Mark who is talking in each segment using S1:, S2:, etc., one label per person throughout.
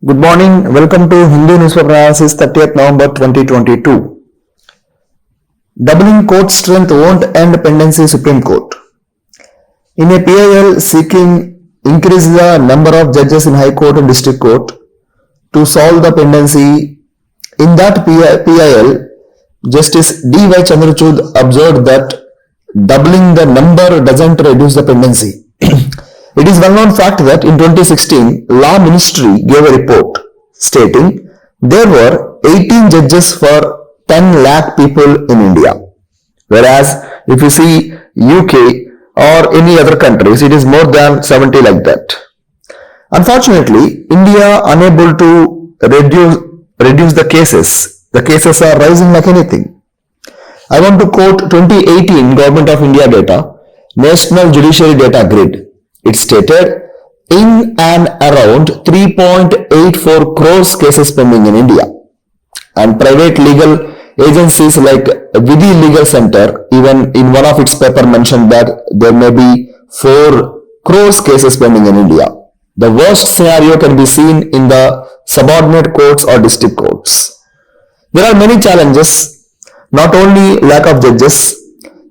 S1: Good morning. Welcome to Hindu Newspaper Analysis 30th November 2022. Doubling court strength won't end pendency Supreme Court. In a PIL seeking increase the number of judges in High Court and District Court to solve the pendency, in that PIL, Justice D.Y. Chandrachud observed that doubling the number doesn't reduce the pendency. It is well-known fact that in 2016, Law Ministry gave a report stating there were 18 judges for 10 lakh people in India. Whereas if you see UK or any other countries, it is more than 70 like that. Unfortunately, India unable to reduce the cases. The cases are rising like anything. I want to quote 2018 Government of India data, National Judiciary Data Grid. It stated, in and around 3.84 crores cases pending in India. And private legal agencies like Vidhi Legal Center, even in one of its paper mentioned that there may be 4 crores cases pending in India. The worst scenario can be seen in the subordinate courts or district courts. There are many challenges, not only lack of judges.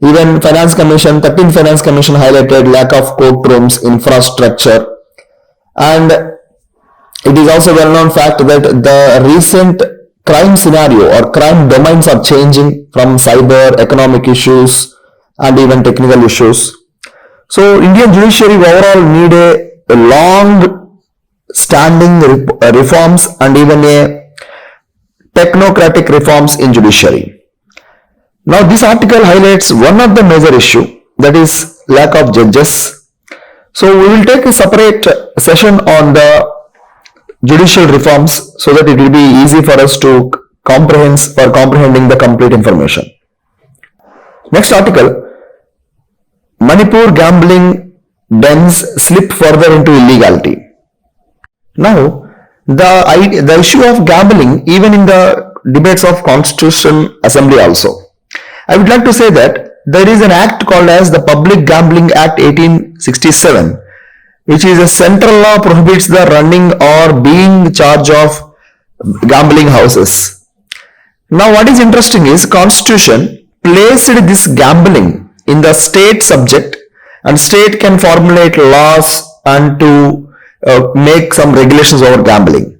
S1: Even Finance Commission, 13th Finance Commission highlighted lack of courtrooms, infrastructure, and it is also well-known fact that the recent crime scenario or crime domains are changing from cyber, economic issues, and even technical issues. So, Indian judiciary overall need a long-standing reforms and even a technocratic reforms in judiciary. Now this article highlights one of the major issue, that is lack of judges. So we will take a separate session on the judicial reforms so that it will be easy for us to comprehending the complete information. Next article, Manipur gambling dens slip further into illegality. Now the issue of gambling even in the debates of Constitution Assembly also. I would like to say that there is an act called as the Public Gambling Act 1867, which is a central law prohibits the running or being in charge of gambling houses. Now what is interesting is Constitution placed this gambling in the state subject, and state can formulate laws and to make some regulations over gambling.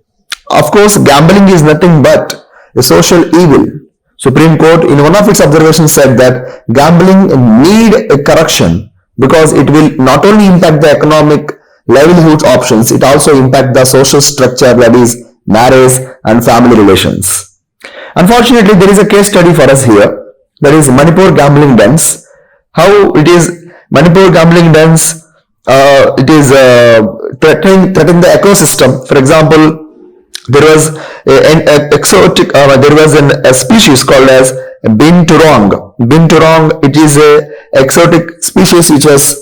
S1: Of course, gambling is nothing but a social evil. Supreme Court in one of its observations said that gambling need a correction because it will not only impact the economic livelihood options, it also impact the social structure, that is marriage and family relations. Unfortunately, there is a case study for us here, that is Manipur gambling dens. How it is Manipur gambling dens, it is threatening the ecosystem. For example, there was a species called as binturong. Binturong, it is a exotic species which was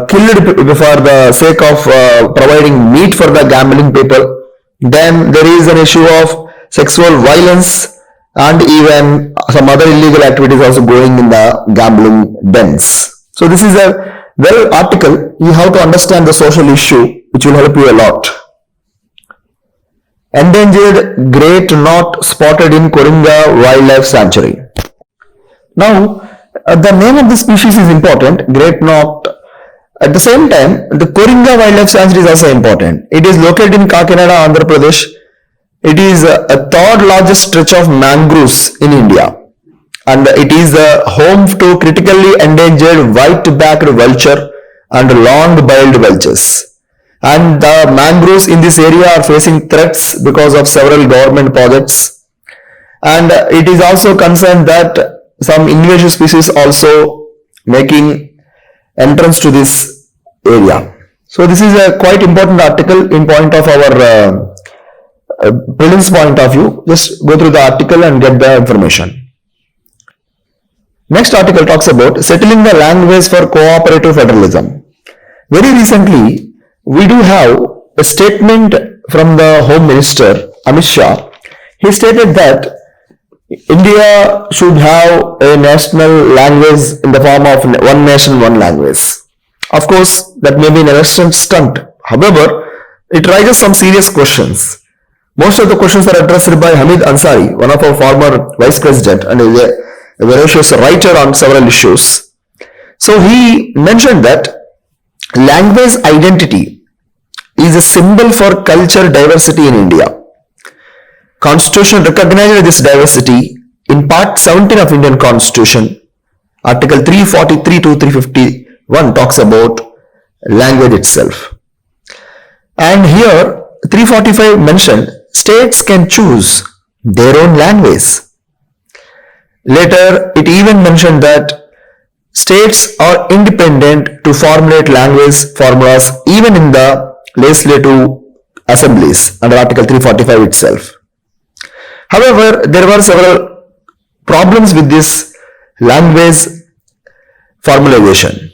S1: killed for the sake of providing meat for the gambling people. Then there is an issue of sexual violence and even some other illegal activities also going in the gambling dens. So this is a well article. You have to understand the social issue, which will help you a lot. Endangered great knot spotted in Koringa Wildlife Sanctuary. Now, the name of the species is important, great knot. At the same time, the Koringa Wildlife Sanctuary is also important. It is located in Kakinada, Andhra Pradesh. It is a third largest stretch of mangroves in India, and it is home to critically endangered white-backed vulture and long-billed vultures. And the mangroves in this area are facing threats because of several government projects, and it is also concerned that some invasive species also making entrance to this area. So this is a quite important article in point of our prelims point of view. Just go through the article and get the information. Next article talks about settling the language for cooperative federalism. Very recently, we do have a statement from the Home Minister, Amit Shah. He stated that India should have a national language in the form of one nation, one language. Of course, that may be an election stunt. However, it raises some serious questions. Most of the questions are addressed by Hamid Ansari, one of our former vice president and is a voracious writer on several issues. So he mentioned that language identity is a symbol for cultural diversity in India. Constitution recognized this diversity in Part 17 of Indian Constitution. Article 343 to 351 talks about language itself. And here 345 mentioned states can choose their own language. Later it even mentioned that states are independent to formulate language formulas even in the legislative assemblies under Article 345 itself. However, there were several problems with this language formulation.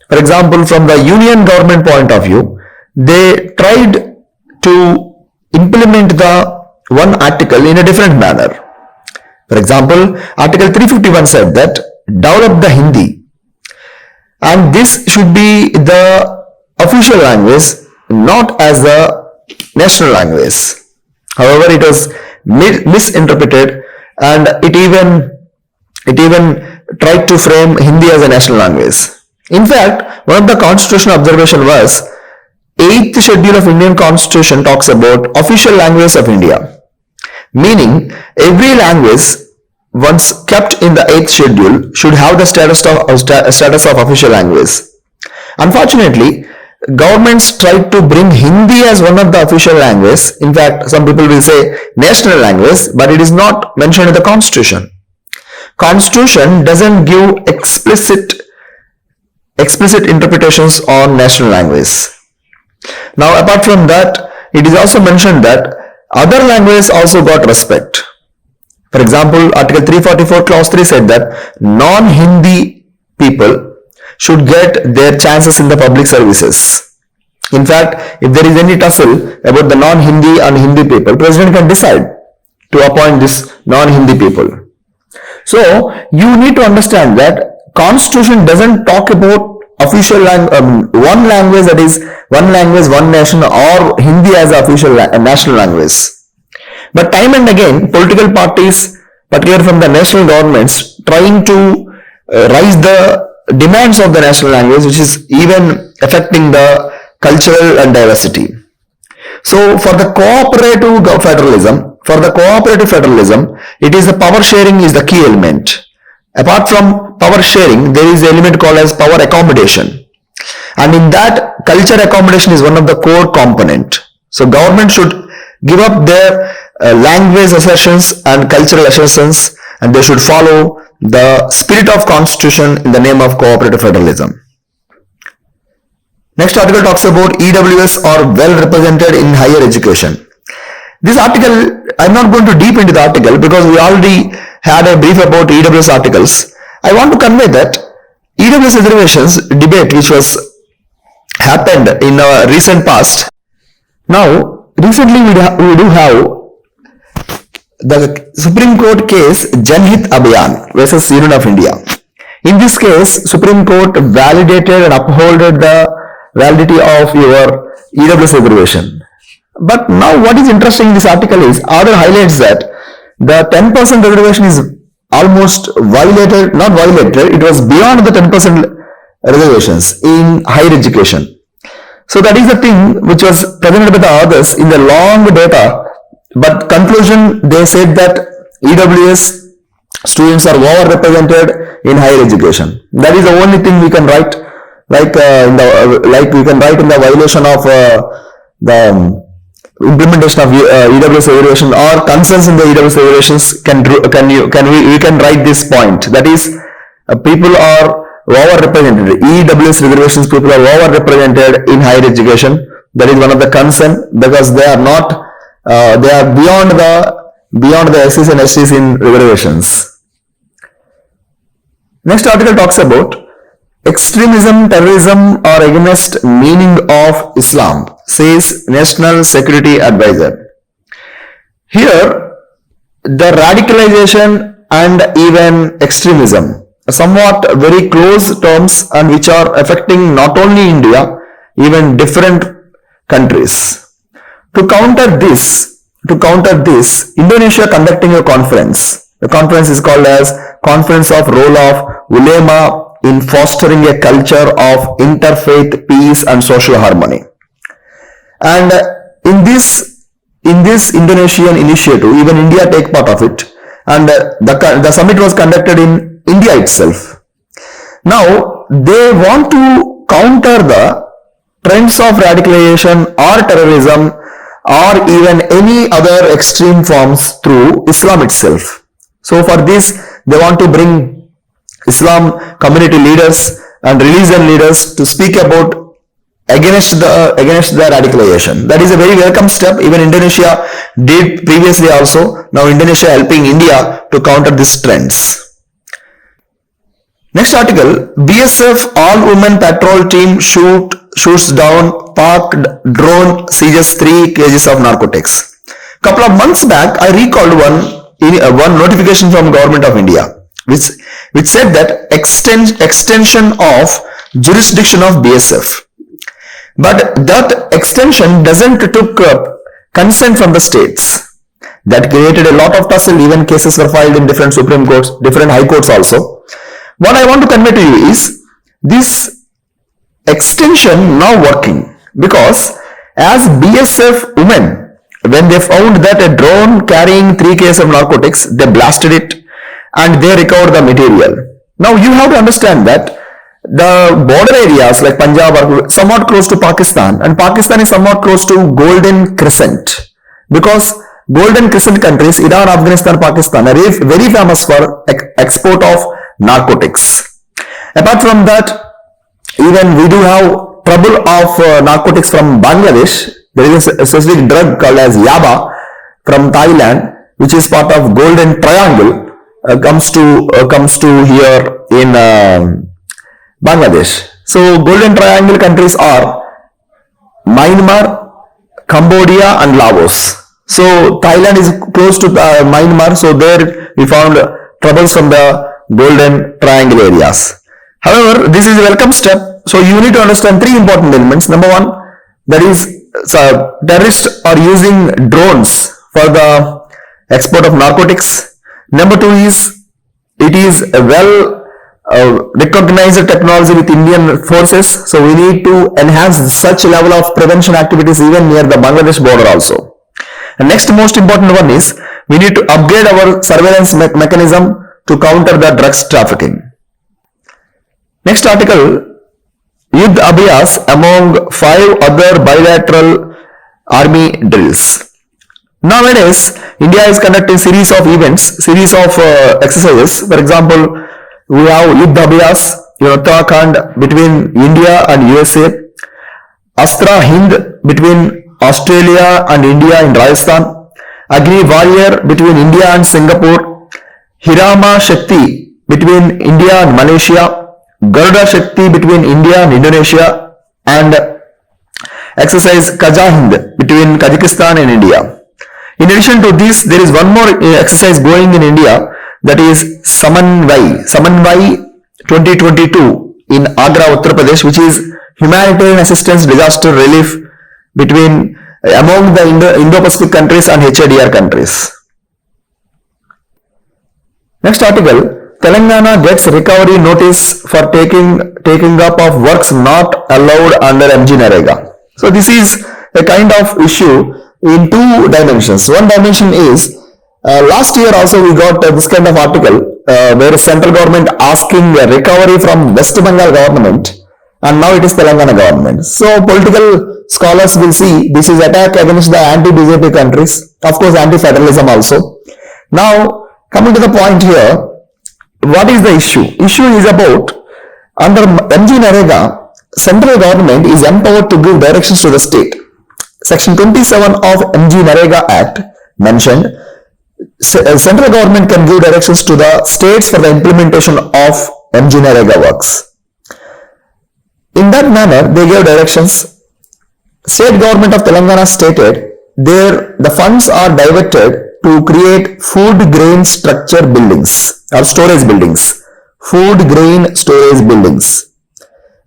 S1: For example, from the union government point of view, they tried to implement the one article in a different manner. For example, Article 351 said that develop the Hindi, and this should be the official language, not as the national language. However, it was misinterpreted, and it even tried to frame Hindi as a national language. In fact, one of the constitutional observation was 8th schedule of Indian Constitution talks about official language of India, meaning every language once kept in the 8th schedule should have the status of official language. Unfortunately, governments tried to bring Hindi as one of the official languages. In fact, some people will say national language, but it is not mentioned in the Constitution. Constitution doesn't give explicit interpretations on national language. Now, apart from that, it is also mentioned that other languages also got respect. For example, Article 344 Clause 3 said that non-Hindi people should get their chances in the public services. In fact, if there is any tussle about the non-Hindi and Hindi people, President can decide to appoint this non-Hindi people. So, you need to understand that Constitution doesn't talk about official one language, that is one language, one nation, or Hindi as the official national language. But time and again, political parties, particularly from the national governments, trying to raise the demands of the national language, which is even affecting the cultural and diversity. So for the cooperative federalism, it is the power sharing is the key element. Apart from power sharing, there is an element called as power accommodation. And in that, culture accommodation is one of the core component. So government should give up their language assertions and cultural assertions, and they should follow the spirit of Constitution in the name of cooperative federalism. Next article talks about EWS are well represented in higher education. This article, I'm not going to deep into the article because we already had a brief about EWS articles. I want to convey that EWS reservations debate which was happened in a recent past. Now, recently we do have the Supreme Court case Janhit Abhiyan versus Union of India. In this case, Supreme Court validated and upholded the validity of your EWS reservation. But now what is interesting in this article is, other highlights that the 10% reservation is almost violated, not violated, it was beyond the 10% reservations in higher education. So that is the thing which was presented by the authors in the long data, but conclusion they said that EWS students are overrepresented in higher education. That is the only thing we can write, like we can write in the violation of the implementation of EWS evaluation or concerns in the EWS evaluations. We can write this point, that is people are overrepresented, EWS reservations people are overrepresented in higher education. That is one of the concern, because they are not they are beyond the SCs and STs in reservations. Next article talks about extremism, terrorism are against meaning of Islam, says National Security Advisor. Here, the radicalization and even extremism are somewhat very close terms and which are affecting not only India, even different countries. To counter this, to counter this, Indonesia conducting a conference. The conference is called as Conference of Role of Ulema in Fostering a Culture of Interfaith Peace and Social Harmony. And in this Indonesian initiative, even India take part of it, and the summit was conducted in India itself. Now they want to counter the trends of radicalization or terrorism or even any other extreme forms through Islam itself. So for this, they want to bring Islam community leaders and religion leaders to speak about against the radicalization. That is a very welcome step. Even Indonesia did previously also. Now Indonesia helping India to counter these trends. Next article, BSF all-women patrol team shoots down parked drone, seizes 3 kgs of narcotics. Couple of months back, I recalled one notification from Government of India, which said that extension of jurisdiction of BSF. But that extension doesn't took consent from the states. That created a lot of tussle. Even cases were filed in different Supreme Courts, different High Courts also. What I want to convey to you is this extension now working, because as BSF women, when they found that a drone carrying 3 kgs of narcotics, they blasted it and they recovered the material. Now you have to understand that the border areas like Punjab are somewhat close to Pakistan, and Pakistan is somewhat close to Golden Crescent, because Golden Crescent countries, Iran, Afghanistan, Pakistan, are very famous for export of narcotics. Apart from that, even we do have trouble of narcotics from Bangladesh. There is a specific drug called as Yaba from Thailand, which is part of Golden Triangle, comes to here in Bangladesh. So Golden Triangle countries are Myanmar, Cambodia and Laos. So Thailand is close to Myanmar, so there we found troubles from the Golden Triangle areas. However, this is a welcome step. So you need to understand 3 important elements. Number 1, that is terrorists are using drones for the export of narcotics. Number 2 is it is a well recognized technology with Indian forces. So we need to enhance such level of prevention activities even near the Bangladesh border also. And next most important one is we need to upgrade our surveillance mechanism to counter the drugs trafficking. Next article, Yuddh Abhyas among 5 other bilateral army drills. Nowadays, India is conducting series of events, series of exercises. For example, we have Yuddh Abhyas in Uttarakhand between India and USA, Astra Hind between Australia and India in Rajasthan, Agni Warrior between India and Singapore, Hirama Shakti between India and Malaysia, Garuda Shakti between India and Indonesia, and exercise Kaja Hind between Kazakhstan and India. In addition to this, there is one more exercise going in India, that is Samanvai 2022 in Agra, Uttar Pradesh, which is humanitarian assistance disaster relief between among the Indo-Pacific countries and HADR countries. Next article, Telangana gets recovery notice for taking up of works not allowed under MG Narega. So this is a kind of issue in 2 dimensions. One dimension is last year also we got this kind of article where central government asking a recovery from West Bengal government, and now it is Telangana government. So political scholars will see this is attack against the anti-BJP countries, of course anti-federalism also. Now coming to the point here, what is the issue? Issue is about under MG Narega, central government is empowered to give directions to the state. Section 27 of MG Narega Act mentioned central government can give directions to the states for the implementation of MG Narega works. In that manner, they gave directions. State government of Telangana stated the funds are diverted to create food grain structure buildings or storage buildings. Food grain storage buildings.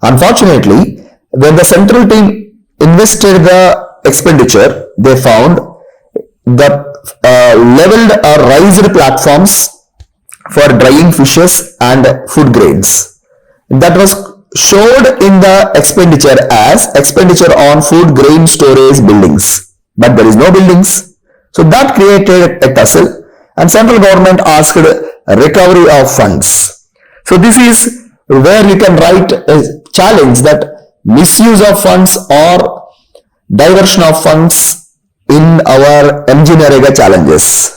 S1: Unfortunately, when the central team invested the expenditure, they found the leveled or raised platforms for drying fishes and food grains. That was showed in the expenditure as expenditure on food grain storage buildings, but there is no buildings. So that created a tussle, and central government asked recovery of funds. So this is where you can write a challenge that misuse of funds or diversion of funds in our MG-NREGA challenges.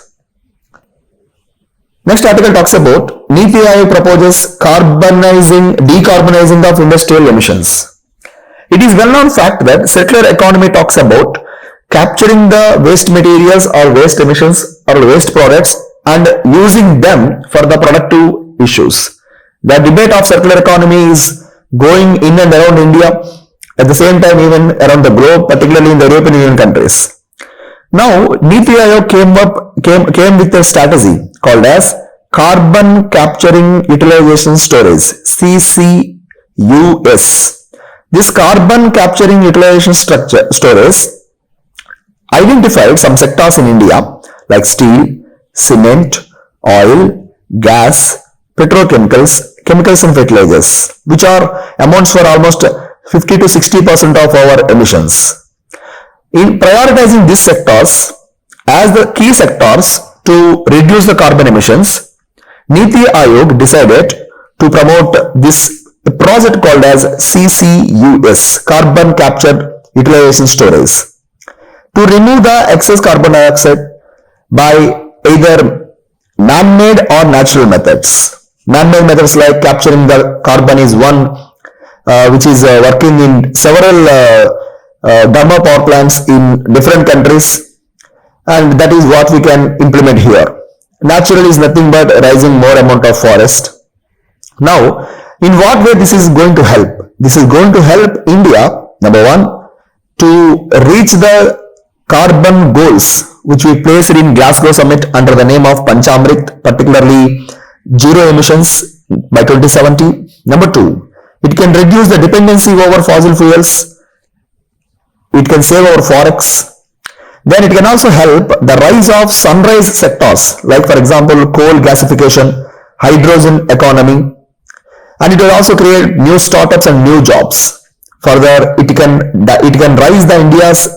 S1: Next article talks about NITI Aayog proposes decarbonizing of industrial emissions. It is well known fact that circular economy talks about capturing the waste materials or waste emissions or waste products and using them for the productive issues. The debate of circular economy is going in and around India, at the same time even around the globe, particularly in the European Union countries. Now, NITI Aayog came with a strategy called as Carbon Capturing Utilization Storage, CCUS. This Carbon Capturing Utilization Storage identified some sectors in India like steel, cement, oil, gas, petrochemicals, chemicals and fertilizers, which are amounts for almost 50 to 60% of our emissions. In prioritizing these sectors as the key sectors to reduce the carbon emissions, NITI Aayog decided to promote this project called as CCUS, Carbon Capture Utilization Storage, to remove the excess carbon dioxide by either man-made or natural methods. Man-made methods like capturing the carbon is one, which is working in several thermal power plants in different countries, and that is what we can implement here. Natural is nothing but raising more amount of forest. Now, in what way this is going to help? This is going to help India, number one, to reach the carbon goals which we placed in Glasgow Summit under the name of Panchamrit, particularly zero emissions by 2070. Number two, it can reduce the dependency over fossil fuels. It can save our forex. Then it can also help the rise of sunrise sectors, like for example coal gasification, hydrogen economy, and it will also create new startups and new jobs. Further, it can rise the India's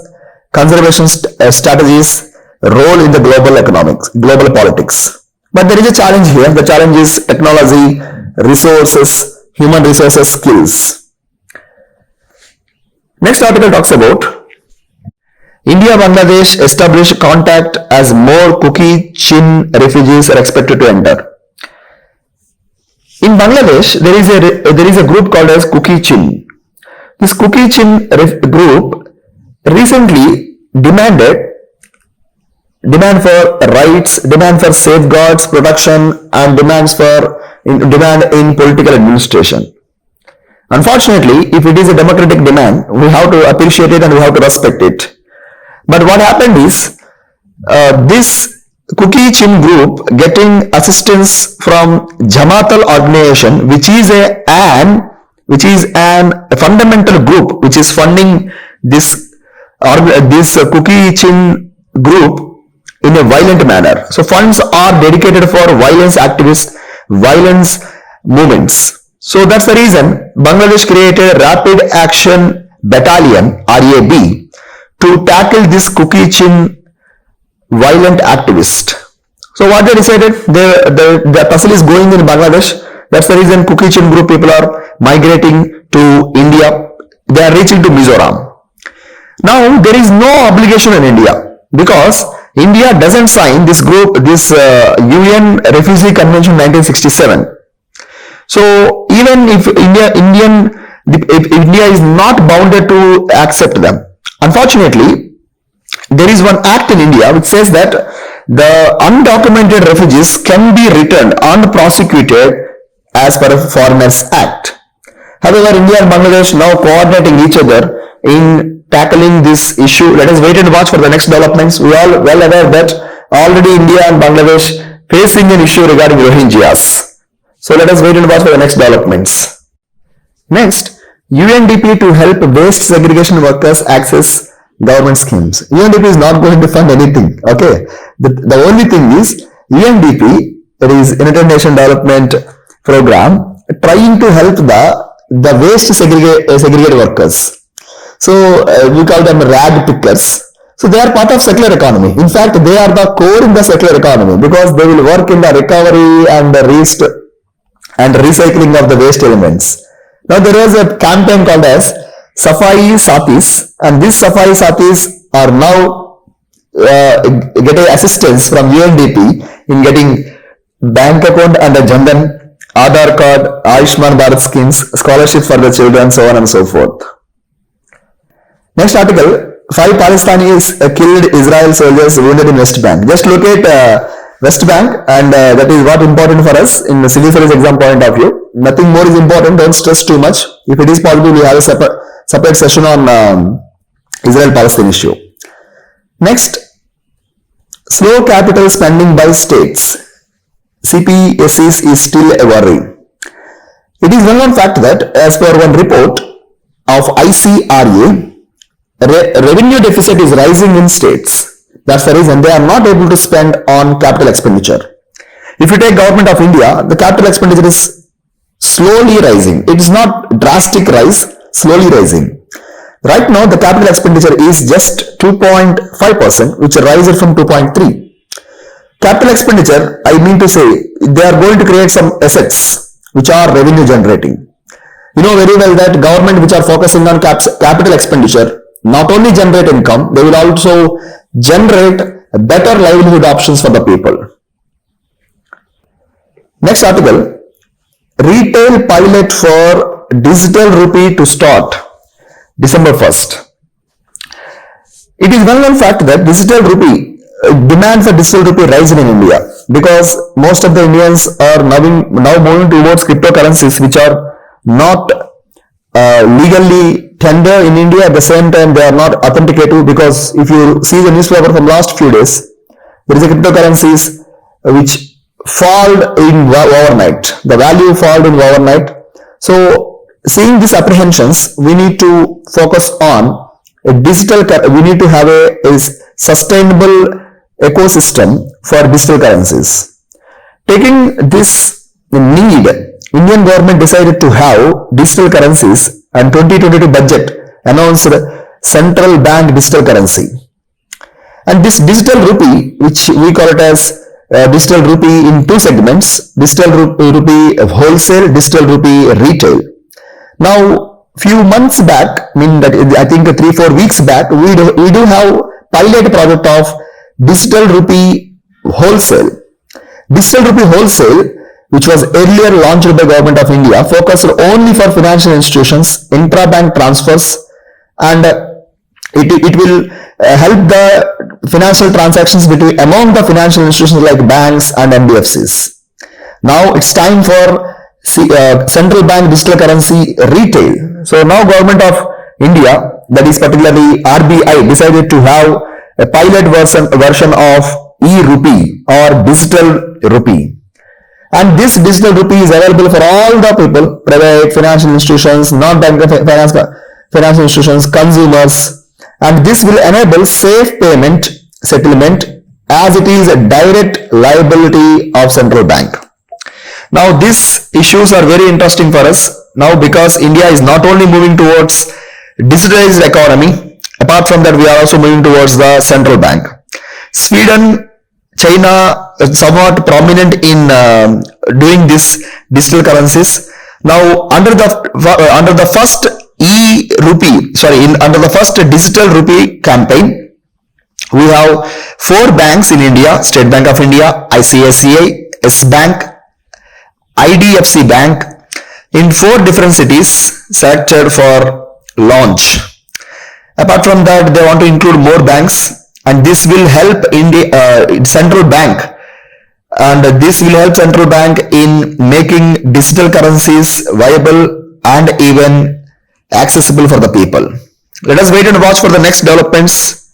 S1: conservation strategies role in the global economics, global politics. But there is a challenge here. The challenge is technology, resources, human resources, skills. Next article talks about India-Bangladesh establish contact as more Kuki-Chin refugees are expected to enter. In Bangladesh, there is a group called as Kuki-Chin. This Kuki-Chin group recently demand for rights, demand for safeguards, protection, and demand in political administration. Unfortunately, if it is a democratic demand, we have to appreciate it and we have to respect it. But what happened is, this Kuki-Chin group getting assistance from Jamaatal organization, which is an fundamental group which is funding this Kuki-Chin group in a violent manner. So funds are dedicated for violence activists, violence movements. So that's the reason Bangladesh created Rapid Action Battalion, RAB, to tackle this Kuki-Chin violent activist. So what they decided, the tussle is going in Bangladesh. That's the reason Kuki-Chin group people are migrating to India. They are reaching to Mizoram. Now there is no obligation in India because India doesn't sign this UN Refugee Convention 1967. So even if India is not bounded to accept them. Unfortunately, there is one act in India which says that the undocumented refugees can be returned unprosecuted as per a Foreigners Act. However, India and Bangladesh now coordinating each other in tackling this issue. Let us wait and watch for the next developments. We are well aware that already India and Bangladesh facing an issue regarding Rohingyas. So let us wait and watch for the next developments. Next, UNDP to help waste segregation workers access government schemes. UNDP is not going to fund anything. Okay, the only thing is UNDP, that is United Nations Development Program, trying to help the waste segregate workers. So we call them rag pickers. So they are part of circular economy. In fact, they are the core in the circular economy because they will work in the recovery and the recycling of the waste elements. Now there is a campaign called as Safai Sathis, and these Safai Sathis are now getting assistance from UNDP in getting bank account under Jandan, Aadhaar card, Ayushman Bharat schemes, scholarship for the children, so on and so forth. Next article, 5 Pakistanis killed Israel soldiers wounded in West Bank. Just locate West Bank, and that is what important for us in the civil service exam point of view. Nothing more is important, don't stress too much. If it is possible, we have a separate session on Israel-Palestine issue. Next, slow capital spending by states. CPSEs is still a worry. It is well known fact that as per one report of ICRA, revenue deficit is rising in states. That's the reason they are not able to spend on capital expenditure. If you take government of India, the capital expenditure is slowly rising. It is not drastic rise, slowly rising. Right now, the capital expenditure is just 2.5%, which rises from 2.3. Capital expenditure, I mean to say, they are going to create some assets which are revenue generating. You know very well that government which are focusing on capital expenditure not only generate income, they will also generate better livelihood options for the people. Next article, retail pilot for digital rupee to start December 1st. It is well known fact that digital rupee, demand for digital rupee rising in India because most of the Indians are now moving towards cryptocurrencies which are not legally tender in India. At the same time, they are not authenticative because if you see the newspaper from last few days, there is a cryptocurrencies which fall in overnight. The value fall in overnight. So seeing these apprehensions, we need to focus on a digital, we need to have a sustainable ecosystem for digital currencies. Taking this need, Indian government decided to have digital currencies and 2022 budget announced central bank digital currency. And this digital rupee, which we call it as digital rupee in two segments, digital rupee wholesale, digital rupee retail. Now, few months back, I think 3-4 weeks back, we do have pilot project of digital rupee wholesale. Digital rupee wholesale, which was earlier launched by Government of India, focused only for financial institutions, intra-bank transfers, and it will help the financial transactions among the financial institutions like banks and NBFCs. Now it's time for central bank digital currency retail. So now Government of India, that is particularly RBI, decided to have a pilot version of e-rupee or digital rupee. And this digital rupee is available for all the people, private, financial institutions, non-bank financial institutions, consumers, and this will enable safe payment settlement as it is a direct liability of central bank. Now these issues are very interesting for us now because India is not only moving towards digitalized economy, apart from that we are also moving towards the central bank. Sweden, China somewhat prominent in doing this digital currencies. Now under the first under the first digital rupee campaign, we have 4 banks in India: State Bank of India, ICICI, S Bank, IDFC Bank, in 4 different cities selected for launch. Apart from that, they want to include more banks, and this will help central bank, and this will help central bank in making digital currencies viable and even accessible for the people. Let us wait and watch for the next developments.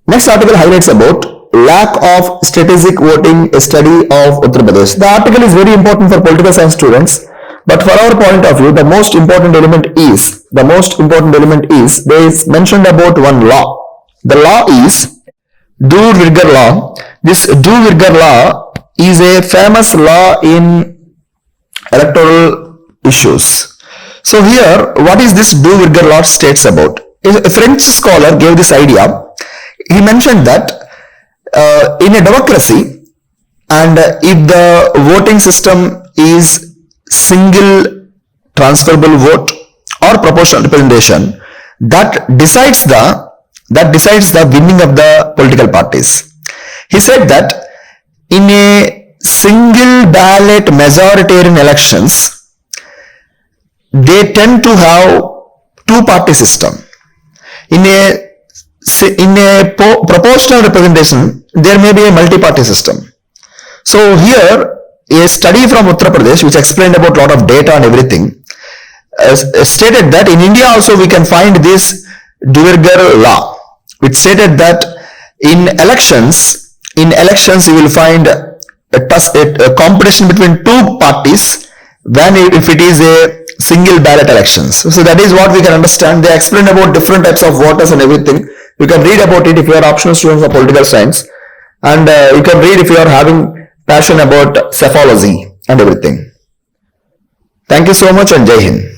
S1: Next article highlights about lack of strategic voting, a study of Uttar Pradesh. The article is very important for political science students, but for our point of view, the most important element is the most important element is they is mentioned about one law. The law is do-Virgar law. This do-Virgar law is a famous law in electoral issues. So here, what is this do-Virgar law states about? A French scholar gave this idea. He mentioned that in a democracy, and if the voting system is single transferable vote or proportional representation, that decides the winning of the political parties. He said that in a single ballot majoritarian elections, they tend to have two-party system. In a proportional representation, there may be a multi-party system. So here, a study from Uttar Pradesh, which explained about a lot of data and everything, stated that in India also we can find this do-Virgar law, which stated that in elections you will find a competition between two parties if it is a single ballot elections. So that is what we can understand. They explained about different types of voters and everything. You can read about it if you are optional student for political science, and you can read if you are having passion about psephology and everything. Thank you so much and Jai Hind.